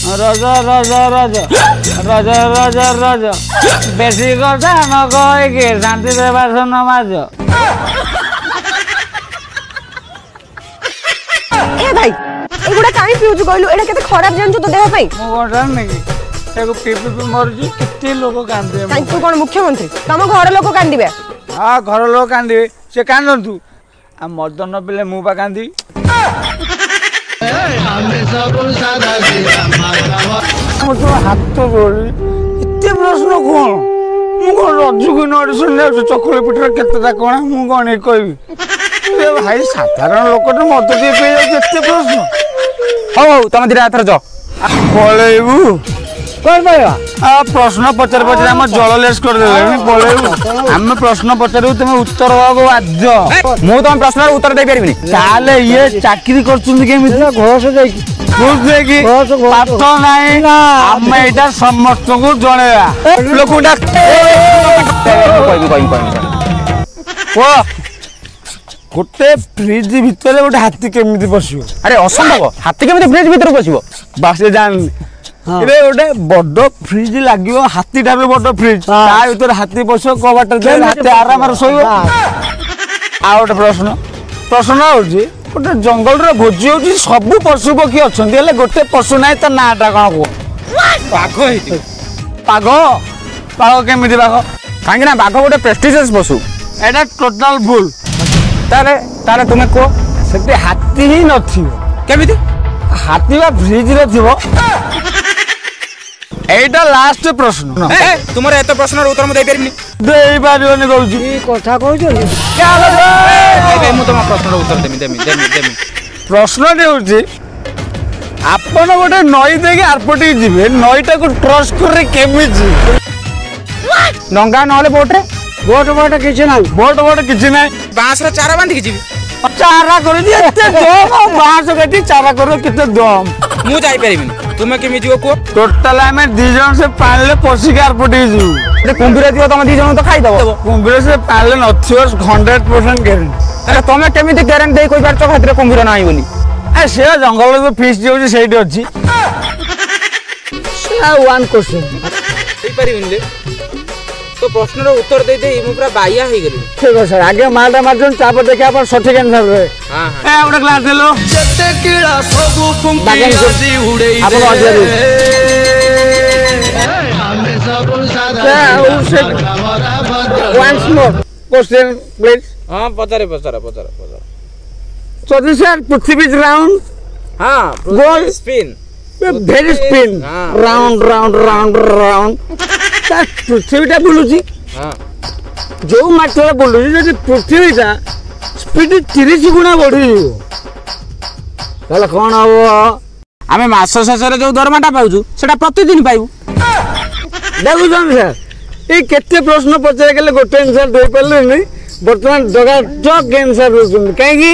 रज रज रज रज रज रज बेसी कथा न कहिके शांति रे बासन माज। ए भाई एगुडा काई पिउछु कहलु एडा केते खराब जानछु तो देह पई मो कोन नहीं एगो पीपी मरजी किते लोग कांदे काई तू कोन मुख्यमंत्री तम घर लोक कांदिबे हां घर लोग कांदिबे से कांदंतु आ मर्दन पिले मु बा कांदी हाथ इतने प्रश्न कौन मुझे रजुकी नड़ी चकुली पिठर केतटा कणा मुझे कह भाई साधारण लोक मत एत प्रश्न हौ तुम धीरे एथर जाओ पलैबू कौन प्रश्न पचार पचार आम जललेस कर पलैबू आम प्रश्न पचारू तुम उत्तर देवा बाध्य मु तुम प्रश्न उत्तर दे पारिबिनी ताले ये चाकरी करछुंदी केमिति घोष जाई घोष देकी पाठ नाही आम एटा समस्त को जणेवा लोकुडा ओ गोटे फ्रिज भितर गोटे हाथी केमिति बसियो अरे असंभव हाथी केमिति फ्रिज भितर बसिबो बासे जान इबे गोटे बड़ फ्रिज लागियो हाथी ठारे बड़ फ्रिज ता भीतर हाथी बसियो कबाट दे हाथी आराम रे सोइयो आ गोटे प्रश्न प्रश्न होजी गोटे जंगल रे भोजी होजी सब पशु पक्षी अछंती हेले गोटे पशु नाही त नाटा कोन को बाघ हेती बाघ बाघ केमिति बाघ काहे ना बाघ गोटे प्रेस्टिजियस पशु एटा टोटल भूल तारे तारे तुमे को सेते हाथी ही नथियो केमिति हाथी बा फ्रिज रे थिबो एटा लास्ट प्रश्न ए तुमरे एत प्रश्न उत्तर म दे पारिबिनी देई पारिबनी कहूची ई कथा कहछो क्या ए मु तुम प्रश्न उत्तर देमी प्रश्न दे होची आपण गोटे नई देके आरपटी जिवे नईटा को क्रॉस करे केमिति डंगा नहले बोट रे बोट किछि नाही बोट किछि नाही बांस रे चारा बांधी के जीवी चारा कर दिए एते दम बांस कटी चारा करो केते दम मु जाई पारिबिनी तुमे केमि जीव को टोटल हमें 2 जन से पाले पसी कार पटी जीव ए कुंभीर दियो तुम 2 जन तो खाई दबो कुंभीर से पाले नथियो 100% गारंटी अरे तुमे केमिति गारंटी दे कोइ पारछो खातिर कुंभीर नाही बोली ए से जंगल रे फिश जे सेठी अछि से वन क्वेश्चन दे पारिबिनी ले तो प्रश्न रो उत्तर दे दे मु पूरा बाया हे गेली ठीक है सर आगे मालटा मारजन तापर देखि अपन सठिक आंसर रे हां ए ओडा क्लास देलो जते कीड़ा सबु फुंकी आजी उड़ेई आपन आजी हमें सब सादा once more question please हां पचारे so this is Prithvi is round हां गोल स्पिन very spin round पृथ्वीटा बुलुची हां जो माछला बुलुची जदि पृथ्वीटा स्पीड 30 गुना बढ़ी जिवो ताले कोन हबो आमे मास शेषरे जो दरमाटा पाउछु सेटा प्रतिदिन पाइबु देखुछन सर ए केते प्रश्न पचारे गेले गोटे आंसर दे परले नै वर्तमान जगह जग आंसर दउछन काहे की